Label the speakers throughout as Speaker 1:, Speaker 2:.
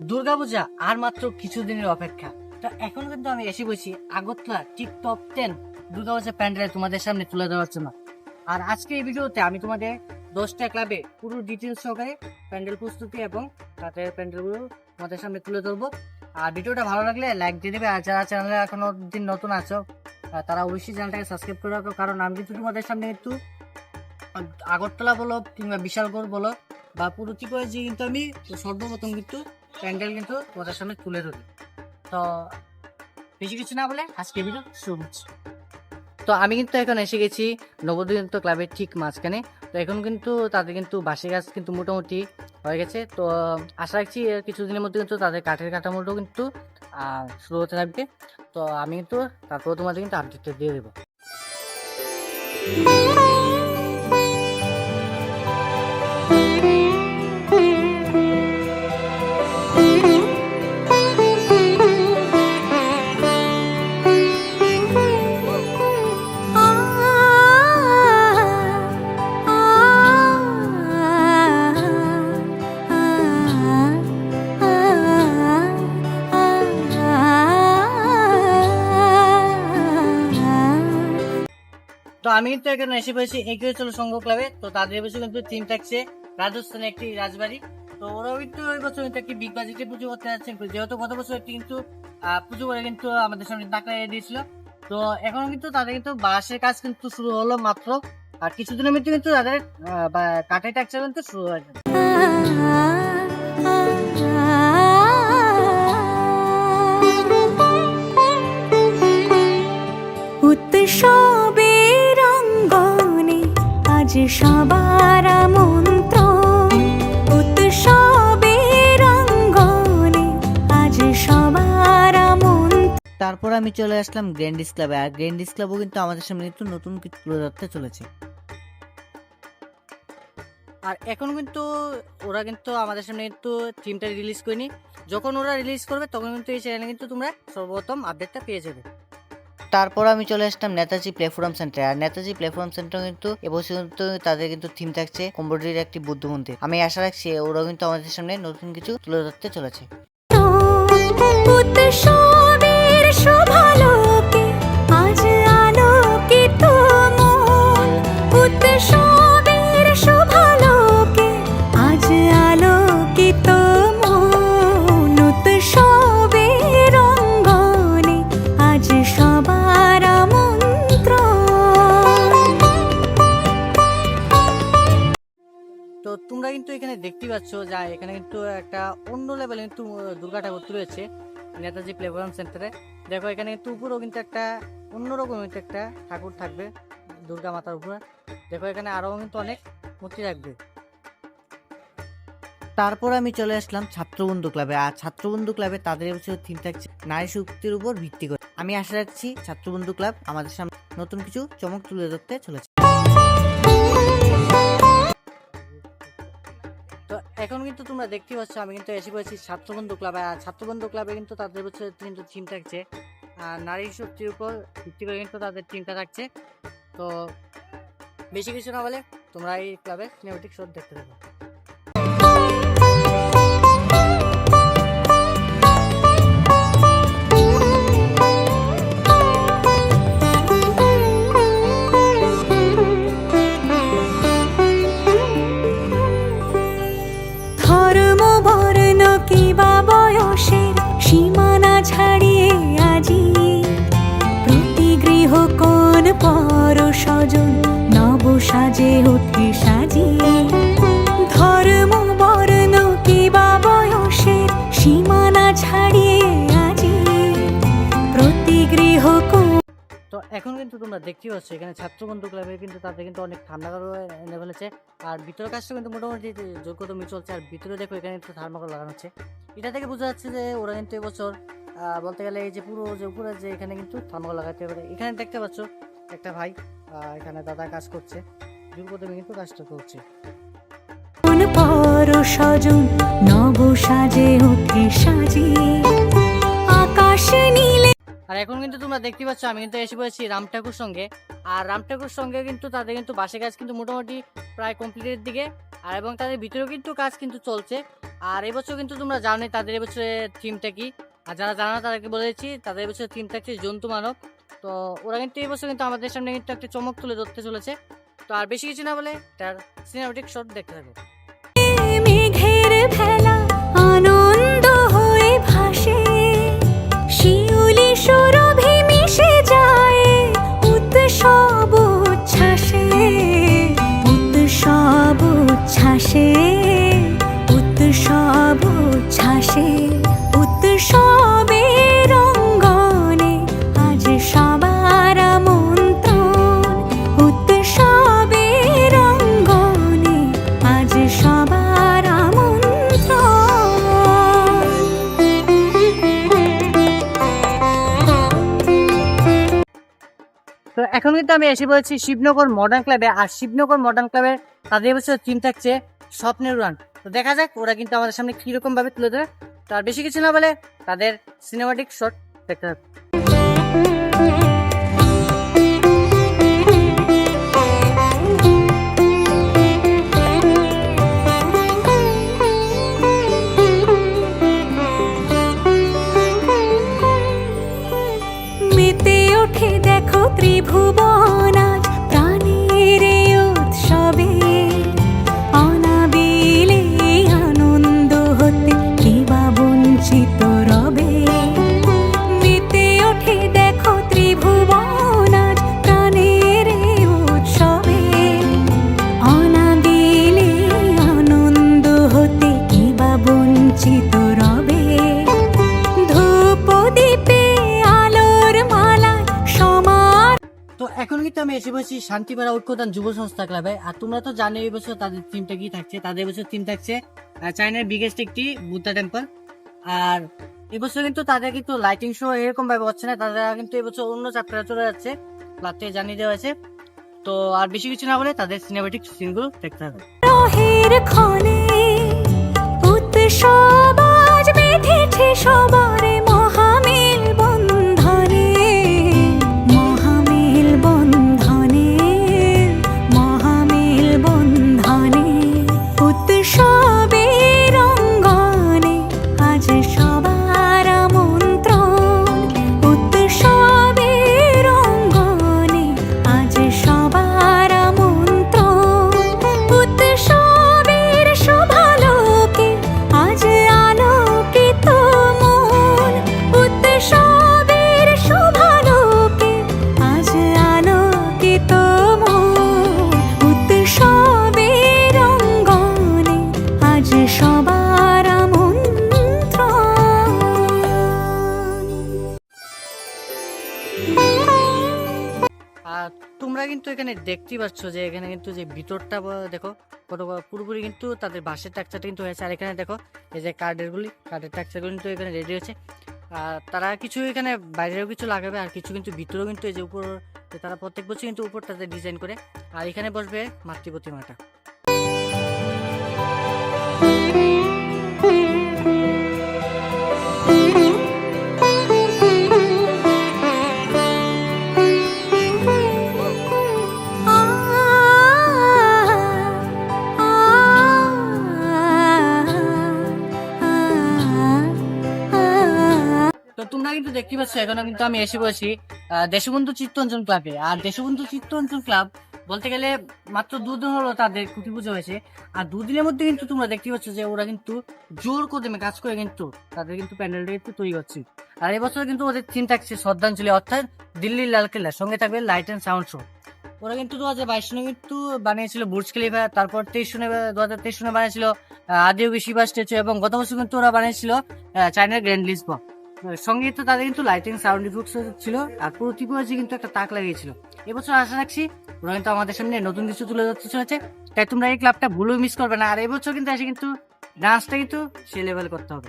Speaker 1: দুর্গাপূজা আর মাত্র কিছুদিনের অপেক্ষা। তো এখন কিন্তু আমি এসে বসি আগরতলা টিপটপ 10 দুর্গাপূজা প্যান্ডেলে তোমাদের সামনে তুলে দেওয়ার জন্য। আর আজকে এই ভিডিওতে আমি তোমাদের 10টা ক্লাবে পুরো ডিটেলস সহকারে প্যান্ডেল প্রস্তুতি এবং তাদের প্যান্ডেলগুলো তোমাদের সামনে তুলে ধরবো। আর ভিডিওটা ভালো লাগলে লাইক দিয়ে দেবে, আর যারা চ্যানেলে এখনো দিন নতুন আছো তারা অবশ্যই চ্যানেলটাকে সাবস্ক্রাইব করে রাখো, কারণ আমি কিন্তু তোমাদের সামনে একটু আগরতলা বলো কিংবা বিশালগড় বলো বা পুরো ত্রিপুরাজি কিন্তু আমি সর্বপ্রথম কিন্তু প্যান্ডেল কিন্তু তোমাদের সামনে তুলে ধরি। তো বেশি কিছু না বলে আজকে ভিডিও শুরু হচ্ছে। তো আমি কিন্তু এখন এসে গেছি নবদিগন্ত ক্লাবের ঠিক মাঝখানে। তো এখন কিন্তু তাদের কিন্তু বাঁশি গাছ কিন্তু মোটামুটি হয়ে গেছে। তো আশা রাখছি কিছুদিনের মধ্যে কিন্তু তাদের কাঠের কাঠামোটাও কিন্তু শুরু হতে থাকবে। তো আমি কিন্তু তারপর তোমাদের কিন্তু আপডেটটা দিয়ে দেবো। তো আমি কিন্তু এখানে এসে পেয়েছি এগিয়েছিল সংঘ ক্লাবে। তো তাদের বছর কিন্তু থিম থাকছে রাজস্থানে একটি রাজবাড়ি। তো ওরাও কিন্তু ওই বছর কিন্তু একটি বিগ বাজেটে পুজো করতে যাচ্ছে, যেহেতু গত বছর একটি কিন্তু পুজো করে কিন্তু আমাদের সামনে টাকা দিয়েছিল। তো এখন কিন্তু তাদের কিন্তু বাঁশের কাজ কিন্তু শুরু হলো মাত্র, আর কিছুদিনের মধ্যে কিন্তু তাদের কাঠের ট্যাক্সা কিন্তু শুরু হয়ে যাবে।
Speaker 2: উৎসবের অঙ্গনে আজ সবার আমন্ত্রণ, উৎসবের অঙ্গনে আজ সবার আমন্ত্রণ।
Speaker 1: তারপর আমি চলে আসলাম গ্র্যান্ডিস ক্লাবে। আর গ্র্যান্ডিস ক্লাবও কিন্তু আমাদের সামনে একটু নতুন কিছু তুলে ধরতে চলেছে। আর এখন কিন্তু ওরা কিন্তু আমাদের সামনে একটু থিমটা রিলিজ করেনি। যখন ওরা রিলিজ করবে তখন কিন্তু এই চ্যানেলে কিন্তু তোমরা সর্বপ্রথম আপডেটটা পেয়ে যাবে। তারপর আমি চলে আসলাম নেতাজি প্ল্যাটফর্ম সেন্টারে। আর নেতাজি প্ল্যাটফর্ম সেন্টার কিন্তু এবছর কিন্তু তাদের কিন্তু থিম থাকছে কম্বোডিয়ার একটি বুদ্ধ মন্দির। আমি আশা রাখছি ওরাও কিন্তু আমাদের সামনে নতুন কিছু তুলে ধরতে চলেছে।
Speaker 2: উৎসবের শোভালোকে আজ আলোকিত মন, উৎসবের শোভালোকে আজ আলোকিত মন, উৎসবের অঙ্গনে আজ সবার আমন্ত্রণ।
Speaker 1: তো তোমরা কিন্তু এখানে দেখতে পাচ্ছ যে এখানে কিন্তু একটা অন্য লেভেলে কিন্তু দুর্গা ঠাকুর রয়েছে নেতাজি প্লেগ্রাউন্ড সেন্টারে। দেখো এখানে কিন্তু উপরেও কিন্তু একটা অন্যরকম একটা ঠাকুর থাকবে দুর্গা মাতার উপরে। দেখো এখানে আরও কিন্তু অনেক মূর্তি থাকবে। তারপর আমি চলে আসলাম ছাত্রবন্ধু ক্লাবে। আর ছাত্রবন্ধু ক্লাবে তাদের এবছর থিম থাকছে নারী শক্তির উপর ভিত্তি করে। আমি আশা রাখছি ছাত্রবন্ধু ক্লাব আমাদের সামনে নতুন কিছু চমক তুলে ধরতে চলেছে। তো এখন কিন্তু তোমরা দেখতে পাচ্ছ আমি কিন্তু এসে পড়েছি ছাত্রবন্ধু ক্লাবে। আর ছাত্রবন্ধু ক্লাবে কিন্তু তাদের বছর কিন্তু থিম থাকছে আর নারী শক্তির উপর ভিত্তি করে কিন্তু তাদের থিমটা থাকছে। তো বেশি কিছু না বলে তোমরা এই ক্লাবে সিনেমেটিক শো দেখতে থাকো।
Speaker 2: ধর্ম বর্ণ কিবা বয়সের সীমানা ছাড়িয়ে আজি প্রতি গৃহ কোন পর স্বজন নব সাজে ওঠে সাজিয়ে। ধর্ম বর্ণ কিবা বয়সের সীমানা ছাড়িয়ে আজি প্রতি গৃহ কোন।
Speaker 1: তো এখন কিন্তু তোমরা দেখতে পাচ্ছ এখানে ছাত্রবন্ধু ক্লাবে কিন্তু তাদের কিন্তু অনেক ঠান্ডা এনে ফেলেছে। আর ভিতরের কাজটা কিন্তু মোটামুটি যোগ্যতম চলছে। আর ভিতরে দেখো এখানে একটু থার্মোকল লাগানো হচ্ছে। এটা থেকে বোঝা যাচ্ছে যে ওরা কিন্তু এবছর বলতে গেলে এই যে পুরো যে উপরে যে এখানে কিন্তু থার্মোকল লাগাতে পারে। এখানে দেখতে পাচ্ছ একটা ভাই এখানে দাদা কাজ করছে, যোগ্যতম কিন্তু কাজটা করছে।
Speaker 2: পর স্বজন নব সাজে ওঠে সাজিয়ে আকাশ নীলে।
Speaker 1: আর এখন কিন্তু তোমরা দেখতে পাচ্ছ আমি কিন্তু এসে পড়েছি রাম ঠাকুর সঙ্গে। আর রাম ঠাকুর সঙ্গে কিন্তু তাদের কিন্তু বাসে কাজ কিন্তু মোটামুটি প্রায় কমপ্লিটের দিকে, আর এবং তাদের ভিতরেও কিন্তু কাজ কিন্তু চলছে। আর এবছর কিন্তু তোমরা জানোই তাদের এবছরের থিমটা কি, আর যারা জানো না তাদেরকে বলে দিচ্ছি, তাদের এবছর থিম থাকছে জন্তু মানব। তো ওরা কিন্তু এবছর কিন্তু আমাদের সামনে কিন্তু একটা চমক তুলে ধরতে চলেছে। তো আর বেশি কিছু না বলে তার সিনেমাটিক শট দেখতে থাকো।
Speaker 2: মেঘের ভেলা আনন্দ হয়ে ভাসে, শিউলি সুরভি মিশে যায় উৎসব উচ্ছ্বাসে, উৎসব উচ্ছ্বাসে, উৎসব উচ্ছ্বাসে, উৎসবের অঙ্গনে আজ সবার আমন্ত্রণ, উৎসবের অঙ্গনে আজ সবার
Speaker 1: তো এখন কিন্তু আমি এসে বলছি শিবনগর মডার্ন ক্লাবে। আর শিবনগর মডার্ন ক্লাবে তাদের এবছর থিম থাকছে স্বপ্নের উড়ান। তো দেখা যাক ওরা কিন্তু আমাদের সামনে কিরকম ভাবে তুলে ধরে। তো আর বেশি কিছু না বলে তাদের সিনেমাটিক শট দেখতে হবে।
Speaker 2: মেতে ওঠে দেখো ত্রিভুবন আজ প্রাণের এই উৎসবে, অনাবিলে আনন্দ হতে কে বা বঞ্চিত রবে। মেতে ওঠে দেখো ত্রিভুবন আজ প্রাণের এই উৎসবে, অনাবিলে আনন্দ হতে কে বা বঞ্চিত রবে। ধূপ দীপে আলোর মালা সমার।
Speaker 1: তো এখন কিন্তু আমি এসে বলছি শান্তিপাড়া ঐক্যদান যুব সংস্থা ক্লাবে। আর তোমরা তো জানো এই বছর তাদের থিমটা কি থাকছে। তাদের এবছর থিম থাকছে চায়নার বিগেস্ট একটি বুদ্ধা টেম্পল। আর এবছর কিন্তু তাদের কিন্তু লাইটিং শো এরকম ভাবে হচ্ছে না, তারা কিন্তু এবছর অন্য চ্যাপ্টারে চলে যাচ্ছে, ক্লাব থেকে জানিয়ে দেওয়া হয়েছে। তো আর বেশি কিছু না বলে তাদের সিনেমাটিক সিনগুলো দেখতে হবে।
Speaker 2: রহের ক্ষণে উৎসব আজ বেঁধেছে সবার মহামেল বন্ধনে, মহামেল বন্ধনে, মহামেল বন্ধনে, উৎসবের অঙ্গনে আজ সবার আমন্ত্রণ, উৎসবের অঙ্গনে আজ সবার আমন্ত্রণ, উৎসবের শোভালোকে আজ আলোকিত মন, উৎসবের শোভালোকে আজ আলোকিত মন, উৎসবের অঙ্গনে আজ সবার আমন্ত্রণ।
Speaker 1: আর তোমরা কিন্তু এখানে দেখতেই পাচ্ছ যে এখানে কিন্তু যে ভিতরটা দেখো কত পুরোপুরি কিন্তু তাদের বাসের টাকচারটা কিন্তু হয়েছে। আর এখানে দেখো এই যে কার্ডের টাকচারগুলো কিন্তু এখানে রেডি হয়েছে। আর তারা কিছু এখানে বাইরেও কিছু লাগাবে, আর কিছু কিন্তু ভিতরেও কিন্তু এই যে উপর তারা প্রত্যেক বছর কিন্তু উপর তাদের ডিজাইন করে। আর এখানে বসবে মাতৃ প্রতিমাটা। তো তোমরা কিন্তু দেখতে পাচ্ছ এখন কিন্তু আমি এসে বলছি দেশবন্ধু চিত্তরঞ্জন ক্লাবে। আর দেশবন্ধু চিত্তরঞ্জন ক্লাব বলতে গেলে মাত্র 2 দিন হলো তাদের খুঁটি পুজো হয়েছে। আর 2 দিনের মধ্যে কিন্তু তোমরা দেখতে পাচ্ছ যে ওরা কিন্তু জোর কদমে কাজ করে কিন্তু তাদের কিন্তু প্যান্ডেলটা একটু তৈরি করছে। আর এবছর কিন্তু ওদের থিম থাকছে শ্রদ্ধাঞ্জলি, অর্থাৎ দিল্লির লালকেল্লা, সঙ্গে থাকবে লাইট অ্যান্ড সাউন্ড শো। ওরা কিন্তু 2022 সনে কিন্তু বানিয়েছিল বুর্জ খলিফা, তারপর 2023 সনে বানিয়েছিল আদিয়োগী শিবা স্ট্যাচু, এবং গত বছর কিন্তু ওরা বানিয়েছিল চায়নার গ্র্যান্ড লিসবন। সঙ্গে তো তাদের কিন্তু লাইটিং সাউন্ড ইফেক্টস ছিল, আর পুরো ত্রিপুরাজি কিন্তু একটা তাক লাগিয়েছিল। এবছর আশা রাখছি ওরা কিন্তু আমাদের সামনে নতুন কিছু তুলে ধরতে চলেছে, তাই তোমরা এই ক্লাবটা ভুলেও মিস করবে না। আর এবছর কিন্তু এসে কিন্তু ডান্সটা কিন্তু সে লেভেল করতে হবে।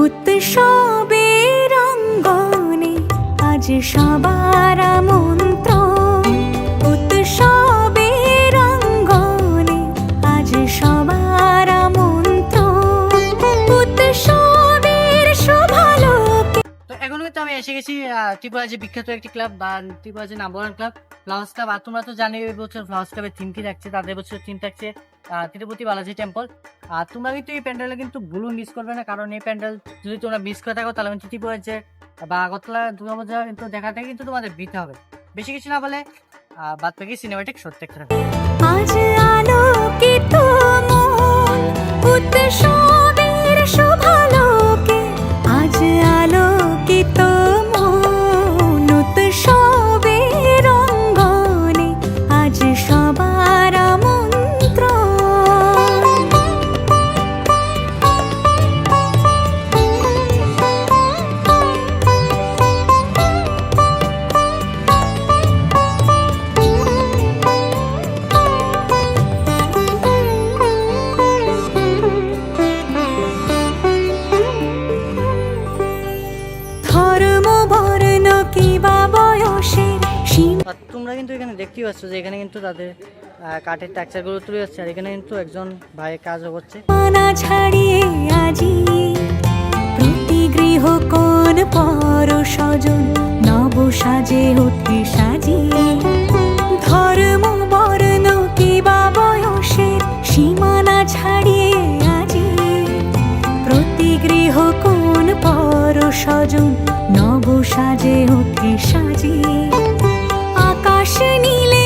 Speaker 2: উৎসবের অঙ্গনে আজ সবার আমন্ত্রণ উৎসবের অঙ্গনে, আজ সবার আমন্ত্রণ উৎসবের শোভালোকে।
Speaker 1: তো এখন কিন্তু আমি এসে গেছি ত্রিপুরার যে বিখ্যাত একটি ক্লাব বা ত্রিপুরার যে number one club Flowers club. আর তোমরা তো জানি এই বছর ফ্লাওয়ার্স ক্লাবের থিম কি থাকছে, তাদের বছর থিম থাকছে তিরুপতি বালাজি টেম্পল। আর তোমরা কিন্তু এই প্যান্ডেলে কিন্তু ভুলও মিস করবে না, কারণ এই প্যান্ডেল যদি তোমরা মিস করে থাকো তাহলে কিন্তু ত্রিপুরার যে বা আগরতলা দুর্গাপূজা কিন্তু দেখাটা কিন্তু তোমাদের দিতে হবে। বেশি কিছু না বলে বাদ বাকি সিনেমাটিক শো দেখতে থাকো।
Speaker 2: আজ আলোকিত মন উৎসবের শোভালোকে, আজ আলোকিত মন উৎসবের অঙ্গনে, আজ সবার আমন্ত্রণ। ধর্ম বর্ণ কিবা বয়সের সীমা
Speaker 1: আর তোমরা কিন্তু এখানে দেখতেই পাচ্ছ যে এখানে কিন্তু তাদের কাঠের টেক্সচারগুলো তুলে যাচ্ছে, আর এখানে কিন্তু একজন ভাই কাজও করছে।
Speaker 2: ছাড়িয়ে আজি প্রতি গৃহ কোন পর স্বজন নব সাজে ওঠে সাজিয়ে। ধর্ম বর্ণ কিবা বয়সের সীমানা ছাড়িয়ে আজি প্রতি গৃহ কোন পর স্বজন নব সাজে ওঠে সাজিয়ে। আকাশ নীলে